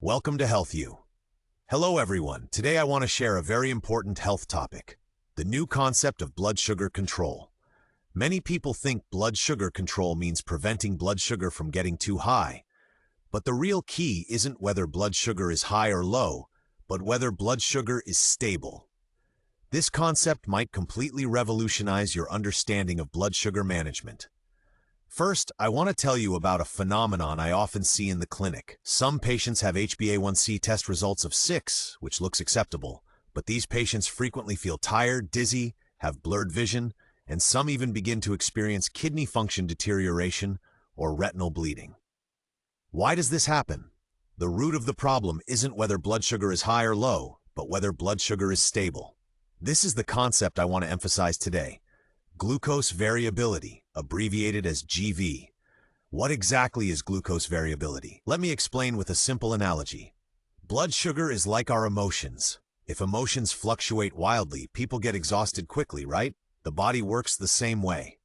Welcome to healthU. Hello everyone, today I want to share a very important health topic, the new concept of blood sugar control. Many people think blood sugar control means preventing blood sugar from getting too high, but the real key isn't whether blood sugar is high or low, but whether blood sugar is stable. This concept might completely revolutionize your understanding of blood sugar management. First, I want to tell you about a phenomenon I often see in the clinic. Some patients have HbA1c test results of 6, which looks acceptable, but these patients frequently feel tired, dizzy, have blurred vision, and some even begin to experience kidney function deterioration or retinal bleeding. Why does this happen? The root of the problem isn't whether blood sugar is high or low, but whether blood sugar is stable. This is the concept I want to emphasize today. Glucose variability, abbreviated as GV. What exactly is glucose variability? Let me explain with a simple analogy. Blood sugar is like our emotions. If emotions fluctuate wildly, people get exhausted quickly, right? The body works the same way.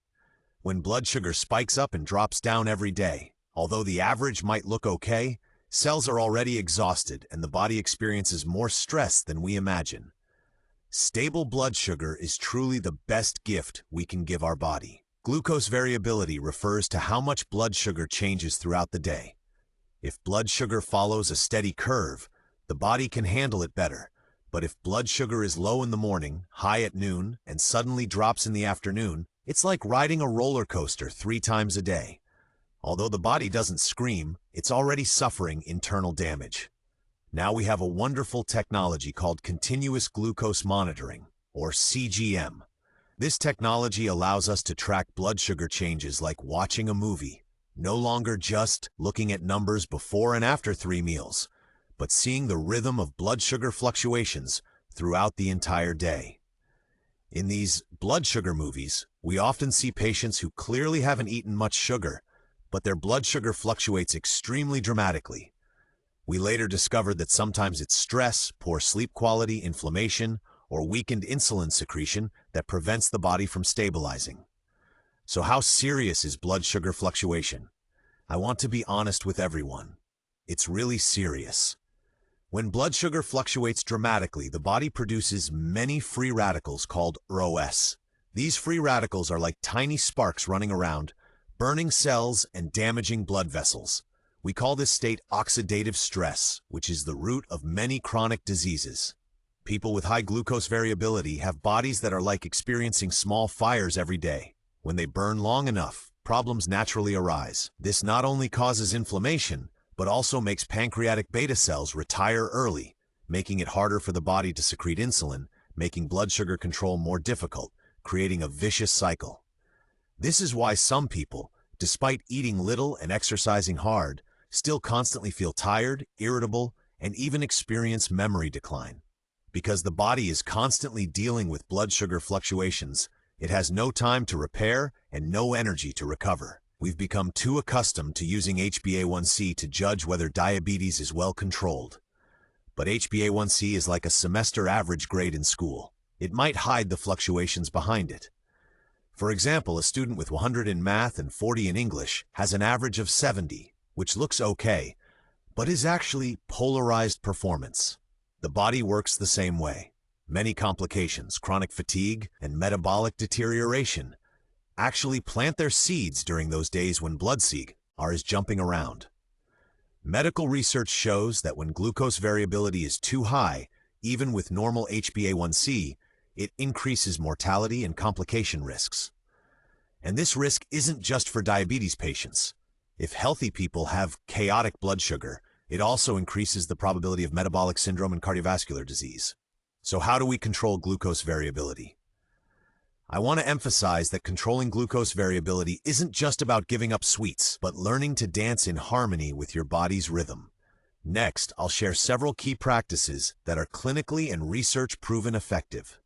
When blood sugar spikes up and drops down every day, although the average might look okay, cells are already exhausted and the body experiences more stress than we imagine. Stable blood sugar is truly the best gift we can give our body. Glucose variability refers to how much blood sugar changes throughout the day. If blood sugar follows a steady curve, the body can handle it better. But if blood sugar is low in the morning, high at noon, and suddenly drops in the afternoon, it's like riding a roller coaster 3 times a day. Although the body doesn't scream, it's already suffering internal damage. Now we have a wonderful technology called continuous glucose monitoring, or CGM. This technology allows us to track blood sugar changes like watching a movie, no longer just looking at numbers before and after 3 meals, but seeing the rhythm of blood sugar fluctuations throughout the entire day. In these blood sugar movies, we often see patients who clearly haven't eaten much sugar, but their blood sugar fluctuates extremely dramatically. We later discovered that sometimes it's stress, poor sleep quality, inflammation, or weakened insulin secretion that prevents the body from stabilizing. So how serious is blood sugar fluctuation? I want to be honest with everyone. It's really serious. When blood sugar fluctuates dramatically, the body produces many free radicals called ROS. These free radicals are like tiny sparks running around, burning cells and damaging blood vessels. We call this state oxidative stress, which is the root of many chronic diseases. People with high glucose variability have bodies that are like experiencing small fires every day. When they burn long enough, problems naturally arise. This not only causes inflammation, but also makes pancreatic beta cells retire early, making it harder for the body to secrete insulin, making blood sugar control more difficult, creating a vicious cycle. This is why some people, despite eating little and exercising hard, still constantly feel tired, irritable, and even experience memory decline. Because the body is constantly dealing with blood sugar fluctuations, it has no time to repair and no energy to recover. We've become too accustomed to using HbA1c to judge whether diabetes is well controlled. But HbA1c is like a semester average grade in school. It might hide the fluctuations behind it. For example, a student with 100 in math and 40 in English has an average of 70, which looks okay, but is actually polarized performance. The body works the same way. Many complications, chronic fatigue, and metabolic deterioration actually plant their seeds during those days when blood sugar is jumping around. Medical research shows that when glucose variability is too high, even with normal HbA1c, it increases mortality and complication risks. And this risk isn't just for diabetes patients. If healthy people have chaotic blood sugar, it also increases the probability of metabolic syndrome and cardiovascular disease. So how do we control glucose variability? I want to emphasize that controlling glucose variability isn't just about giving up sweets, but learning to dance in harmony with your body's rhythm. Next, I'll share several key practices that are clinically and research-proven effective.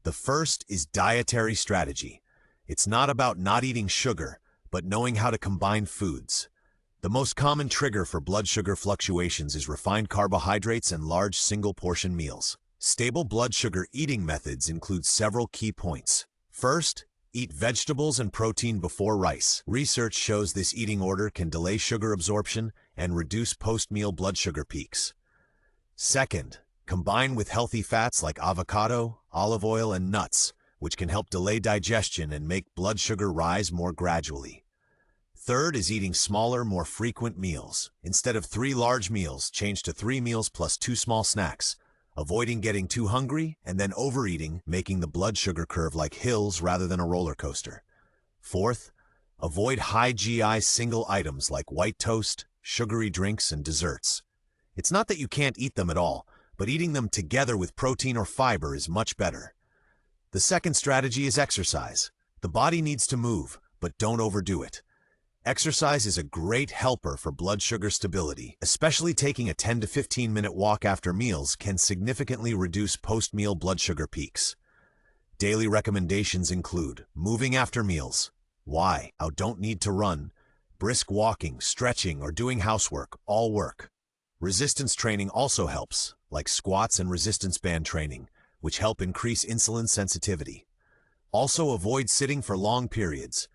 The first is dietary strategy. It's not about not eating sugar, but knowing how to combine foods. The most common trigger for blood sugar fluctuations is refined carbohydrates and large single-portion meals. Stable blood sugar eating methods include several key points. First, Eat vegetables and protein before rice. Research shows this eating order can delay sugar absorption and reduce post-meal blood sugar peaks. Second, combine with healthy fats like avocado, olive oil, and nuts, which can help delay digestion and make blood sugar rise more gradually. Third is eating smaller, more frequent meals. Instead of 3 large meals, change to 3 meals plus 2 small snacks, avoiding getting too hungry and then overeating, making the blood sugar curve like hills rather than a roller coaster. Fourth, avoid high GI single items like white toast, sugary drinks, and desserts. It's not that you can't eat them at all, but eating them together with protein or fiber is much better. The second strategy is exercise. The body needs to move, but don't overdo it. Exercise is a great helper for blood sugar stability, especially taking a 10 to 15 minute walk after meals can significantly reduce post-meal blood sugar peaks. Daily recommendations include moving after meals. Why? I don't need to run. Brisk walking, stretching, or doing housework all work. Resistance training also helps, like squats and resistance band training, which help increase insulin sensitivity. Also avoid sitting for long periods.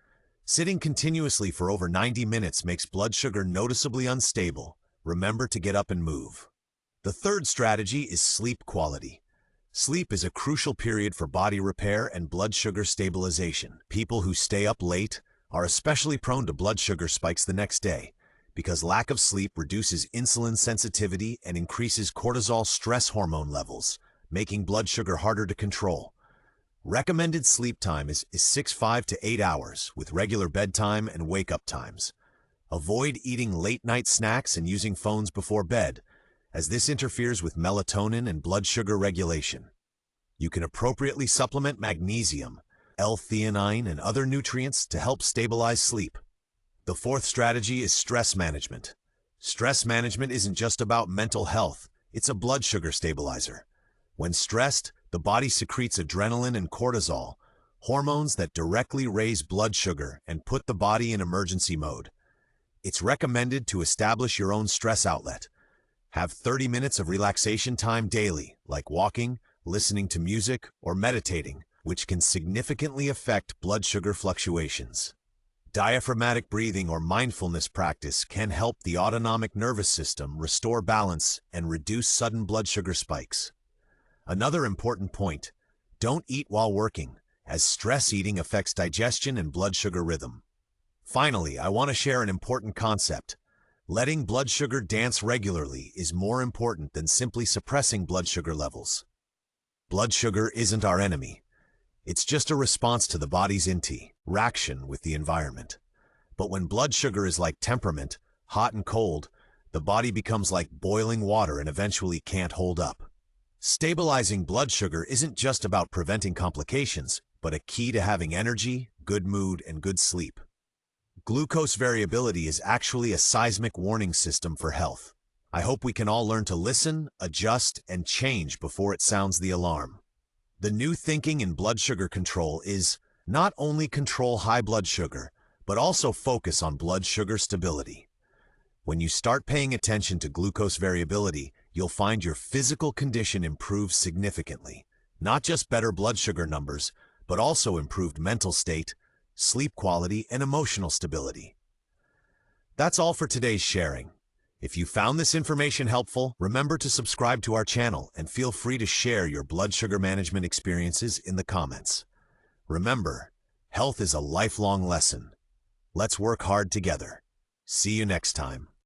Sitting continuously for over 90 minutes makes blood sugar noticeably unstable. Remember to get up and move. The third strategy is sleep quality. Sleep is a crucial period for body repair and blood sugar stabilization. People who stay up late are especially prone to blood sugar spikes the next day because lack of sleep reduces insulin sensitivity and increases cortisol stress hormone levels, making blood sugar harder to control. Recommended sleep time is 5 to 8 hours, with regular bedtime and wake-up times. Avoid eating late-night snacks and using phones before bed, as this interferes with melatonin and blood sugar regulation. You can appropriately supplement magnesium, L-theanine, and other nutrients to help stabilize sleep. The fourth strategy is stress management. Stress management isn't just about mental health, it's a blood sugar stabilizer. When stressed, the body secretes adrenaline and cortisol, hormones that directly raise blood sugar and put the body in emergency mode. It's recommended to establish your own stress outlet. Have 30 minutes of relaxation time daily, like walking, listening to music, or meditating, which can significantly affect blood sugar fluctuations. Diaphragmatic breathing or mindfulness practice can help the autonomic nervous system restore balance and reduce sudden blood sugar spikes. Another important point, don't eat while working, as stress eating affects digestion and blood sugar rhythm. Finally, I want to share an important concept. Letting blood sugar dance regularly is more important than simply suppressing blood sugar levels. Blood sugar isn't our enemy. It's just a response to the body's interaction with the environment. But when blood sugar is like temperament, hot and cold, the body becomes like boiling water and eventually can't hold up. Stabilizing blood sugar isn't just about preventing complications, but a key to having energy, good mood, and good sleep. Glucose variability is actually a seismic warning system for health. I hope we can all learn to listen, adjust, and change before it sounds the alarm. The new thinking in blood sugar control is not only control high blood sugar, but also focus on blood sugar stability. When you start paying attention to glucose variability, you'll find your physical condition improve significantly. Not just better blood sugar numbers, but also improved mental state, sleep quality, and emotional stability. That's all for today's sharing. If you found this information helpful, remember to subscribe to our channel and feel free to share your blood sugar management experiences in the comments. Remember, health is a lifelong lesson. Let's work hard together. See you next time.